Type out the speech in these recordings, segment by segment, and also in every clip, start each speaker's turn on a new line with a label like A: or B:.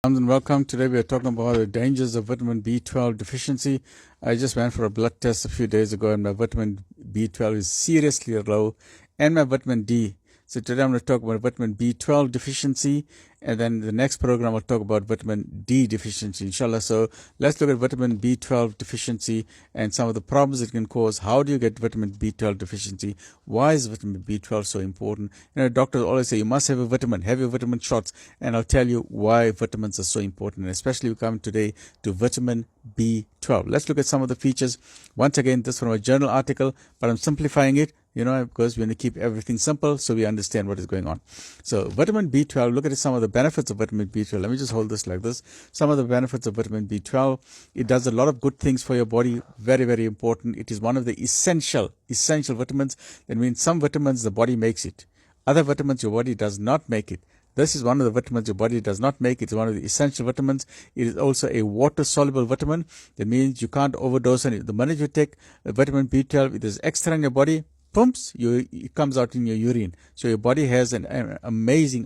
A: And welcome. Today we are talking about the dangers of vitamin B12 deficiency. I just went for a blood test a few days ago and my vitamin B12 is seriously low and my vitamin D. So today I'm going to talk about vitamin B12 deficiency, and then the next program I'll talk about vitamin D deficiency, inshallah. So let's look at vitamin B12 deficiency and some of the problems it can cause. How do you get vitamin B12 deficiency? Why is vitamin B12 so important? Doctors always say you must have a vitamin, have your vitamin shots, and I'll tell you why vitamins are so important, and especially we come today to vitamin B12. Let's look at some of the features. Once again, this is from a journal article, but I'm simplifying it, because we want to keep everything simple so we understand what is going on. So vitamin B12, look at some of the benefits of vitamin B12. Let me just hold this like this. Some of the benefits of vitamin B12. It does a lot of good things for your body. Very, very important. It is one of the essential vitamins. That means some vitamins the body makes it. Other vitamins your body does not make it. This is one of the vitamins your body does not make. It's one of the essential vitamins. It is also a water-soluble vitamin. That means you can't overdose on it. The minute you take vitamin B12, it is extra in your body. Pumps, it comes out in your urine. So your body has an amazing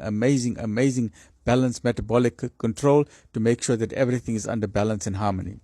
A: balanced metabolic control to make sure that everything is under balance and harmony.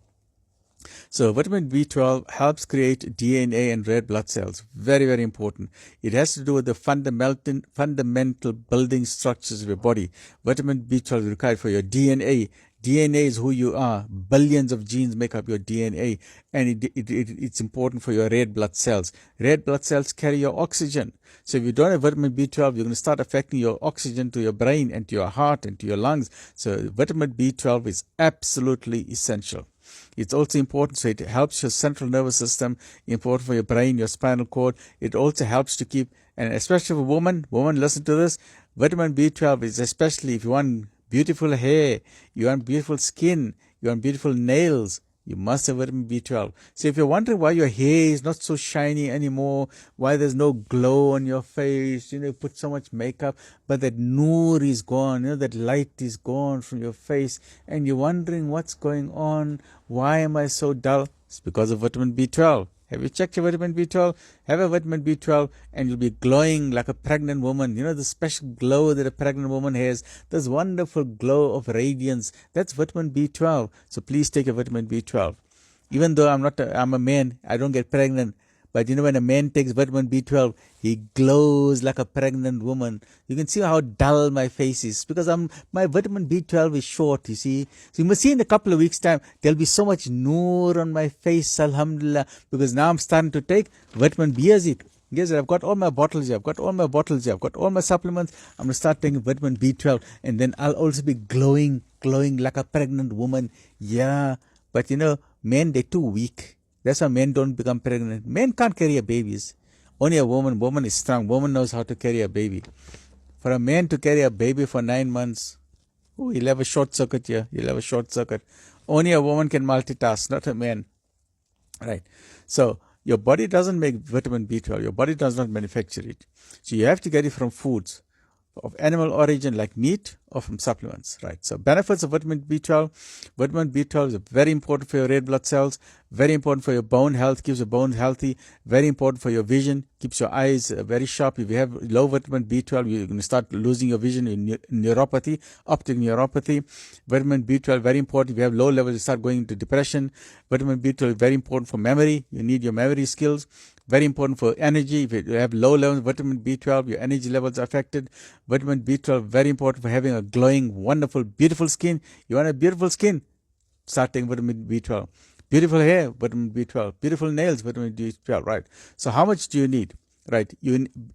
A: So vitamin B12 helps create DNA and red blood cells. Very, very important. It has to do with the fundamental building structures of your body. Vitamin B12 is required for your DNA. DNA is who you are. Billions of genes make up your DNA, and it's important for your red blood cells. Red blood cells carry your oxygen. So if you don't have vitamin B12, you're going to start affecting your oxygen to your brain and to your heart and to your lungs. So vitamin B12 is absolutely essential. It's also important, so it helps your central nervous system, important for your brain, your spinal cord. It also helps to keep, and especially for women, listen to this, vitamin B12 is especially if you want beautiful hair, you want beautiful skin, you want beautiful nails, you must have vitamin B12. So if you're wondering why your hair is not so shiny anymore, why there's no glow on your face, you put so much makeup, but that noor is gone, that light is gone from your face, and you're wondering what's going on, why am I so dull? It's because of vitamin B12. Have you checked your vitamin B12? Have a vitamin B12 and you'll be glowing like a pregnant woman. The special glow that a pregnant woman has. This wonderful glow of radiance. That's vitamin B12. So please take a vitamin B12. Even though I'm a man, I don't get pregnant. But when a man takes vitamin B12, he glows like a pregnant woman. You can see how dull my face is because my vitamin B12 is short, you see. So you must see in a couple of weeks' time, there'll be so much noor on my face, alhamdulillah, because now I'm starting to take vitamin B acid. Yes, I've got all my bottles here. I've got all my supplements. I'm going to start taking vitamin B12 and then I'll also be glowing like a pregnant woman. Yeah, but men, they're too weak. That's why men don't become pregnant. Men can't carry babies. Only a woman. Woman is strong. Woman knows how to carry a baby. For a man to carry a baby for 9 months, he'll have a short circuit here. Only a woman can multitask, not a man. Right. So your body doesn't make vitamin B12. Your body does not manufacture it. So you have to get it from foods of animal origin like meat or from supplements, right? So benefits of vitamin B12. Vitamin B12 is very important for your red blood cells, very important for your bone health, keeps your bones healthy, very important for your vision, keeps your eyes very sharp. If you have low vitamin B12, you're going to start losing your vision in neuropathy, optic neuropathy. Vitamin B12, very important. If you have low levels, you start going into depression. Vitamin B12 is very important for memory. You need your memory skills. Very important for energy. If you have low levels of vitamin B12, your energy levels are affected. Vitamin B12, very important for having a glowing, wonderful, beautiful skin. You want a beautiful skin? Start taking vitamin B12. Beautiful hair, vitamin B12. Beautiful nails, vitamin B12, right? So how much do you need? Right,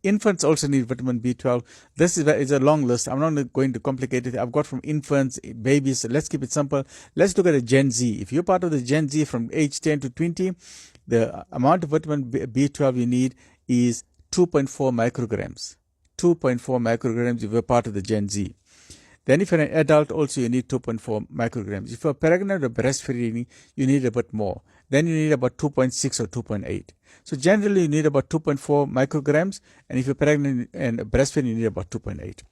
A: infants also need vitamin B12. This is a long list. I'm not going to complicate it. I've got from infants, babies. So let's keep it simple. Let's look at a Gen Z. If you're part of the Gen Z from age 10 to 20, the amount of vitamin B12 you need is 2.4 micrograms. 2.4 micrograms if you're part of the Gen Z. Then if you're an adult, also you need 2.4 micrograms. If you're pregnant or breastfeeding, you need a bit more. Then you need about 2.6 or 2.8. So generally you need about 2.4 micrograms. And if you're pregnant and breastfeeding, you need about 2.8.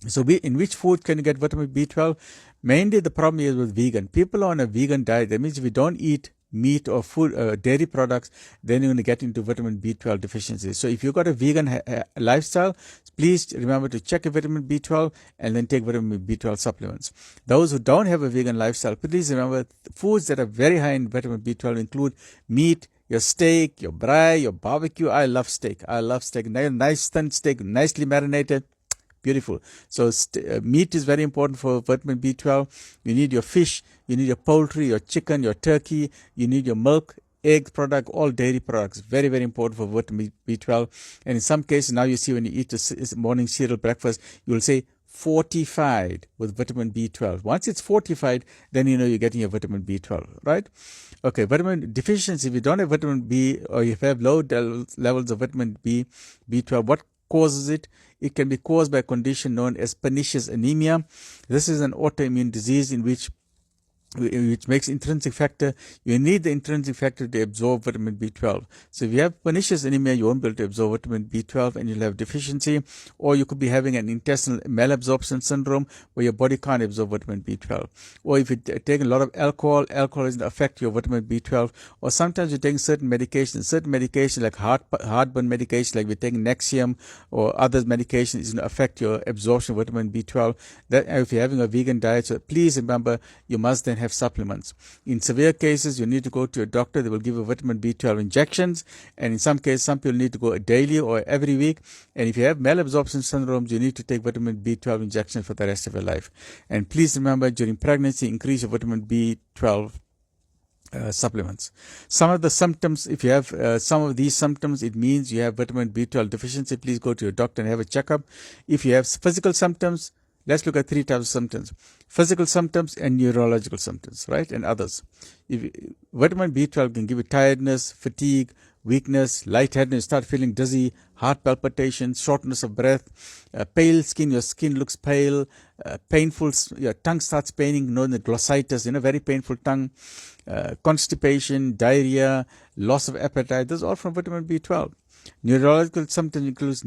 A: So in which food can you get vitamin B12? Mainly the problem is with vegan. People are on a vegan diet. That means if you don't eat meat or food, dairy products, then you're going to get into vitamin B12 deficiency. So if you've got a vegan lifestyle, please remember to check your vitamin B12 and then take vitamin B12 supplements. Those who don't have a vegan lifestyle, please remember foods that are very high in vitamin B12 include meat, your steak, your braai, your barbecue. I love steak. Nice thin steak, nicely marinated. Beautiful. So meat is very important for vitamin B12. You need your fish, you need your poultry, your chicken, your turkey, you need your milk, egg product, all dairy products. Very, very important for vitamin B12. And in some cases, now you see when you eat a morning cereal breakfast, you will say fortified with vitamin B12. Once it's fortified, then you know you're getting your vitamin B12, right? Okay, vitamin deficiency. If you don't have vitamin B or you have low levels of vitamin B12, what causes it? It can be caused by a condition known as pernicious anemia. This is an autoimmune disease in which makes intrinsic factor. You need the intrinsic factor to absorb vitamin B12. So if you have pernicious anemia, you won't be able to absorb vitamin B12 and you'll have deficiency. Or you could be having an intestinal malabsorption syndrome where your body can't absorb vitamin B12. Or if you take a lot of alcohol doesn't affect your vitamin B12. Or sometimes you're taking certain medications like heartburn medication, like we're taking Nexium or other medications, is going to affect your absorption of vitamin B12. That if you're having a vegan diet, so please remember you must then have supplements. In severe cases, you need to go to a doctor. They will give you vitamin B12 injections, and in some cases, some people need to go daily or every week. And if you have malabsorption syndromes, you need to take vitamin B12 injections for the rest of your life. And please remember, during pregnancy, increase your vitamin B12 supplements. Some of the symptoms, if you have some of these symptoms, it means you have vitamin B12 deficiency. Please go to your doctor and have a checkup. If you have physical symptoms, let's look at three types of symptoms: physical symptoms and neurological symptoms, right? And others. Vitamin B12 can give you tiredness, fatigue, weakness, lightheadedness, start feeling dizzy, heart palpitations, shortness of breath, pale skin, your skin looks pale, painful, your tongue starts paining, the glossitis, very painful tongue, constipation, diarrhea, loss of appetite. This is all from vitamin B12. Neurological symptoms includes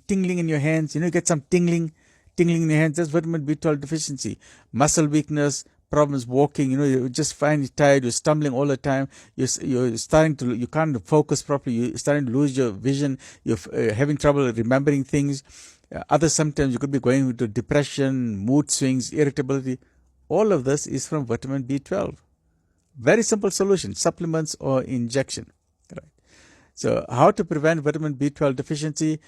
A: tingling in your hands. You get some tingling in your hands. That's vitamin B12 deficiency. Muscle weakness, problems walking, you just find you tired, you're stumbling all the time, you can't focus properly, you're starting to lose your vision, you're having trouble remembering things. Other symptoms, you could be going into depression, mood swings, irritability. All of this is from vitamin B12. Very simple solution: supplements or injection. Right. So how to prevent vitamin B12 deficiency?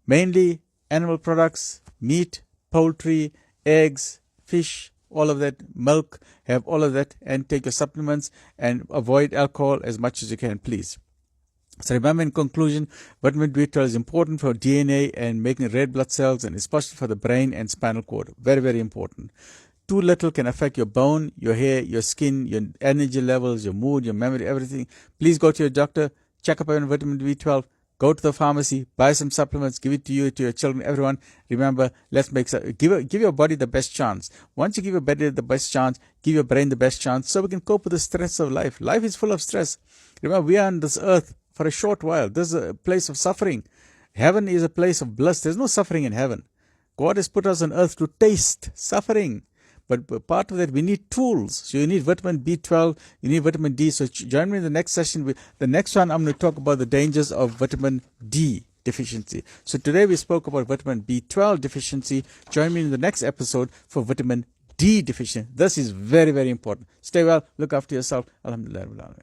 A: Mainly animal products, meat, poultry, eggs, fish, all of that, milk, have all of that, and take your supplements and avoid alcohol as much as you can, please. So remember, in conclusion, vitamin B12 is important for DNA and making red blood cells, and especially for the brain and spinal cord. Very, very important. Too little can affect your bone, your hair, your skin, your energy levels, your mood, your memory, everything. Please go to your doctor, check up on vitamin B12. Go to the pharmacy, buy some supplements, give it to you, to your children, everyone. Remember, give your body the best chance. Once you give your body the best chance, give your brain the best chance, so we can cope with the stress of life. Life is full of stress. Remember, we are on this earth for a short while. This is a place of suffering. Heaven is a place of bliss. There's no suffering in heaven. God has put us on earth to taste suffering. But part of that, we need tools. So you need vitamin B12, you need vitamin D. So join me in the next session. The next one, I'm going to talk about the dangers of vitamin D deficiency. So today we spoke about vitamin B12 deficiency. Join me in the next episode for vitamin D deficiency. This is very, very important. Stay well. Look after yourself. Alhamdulillah.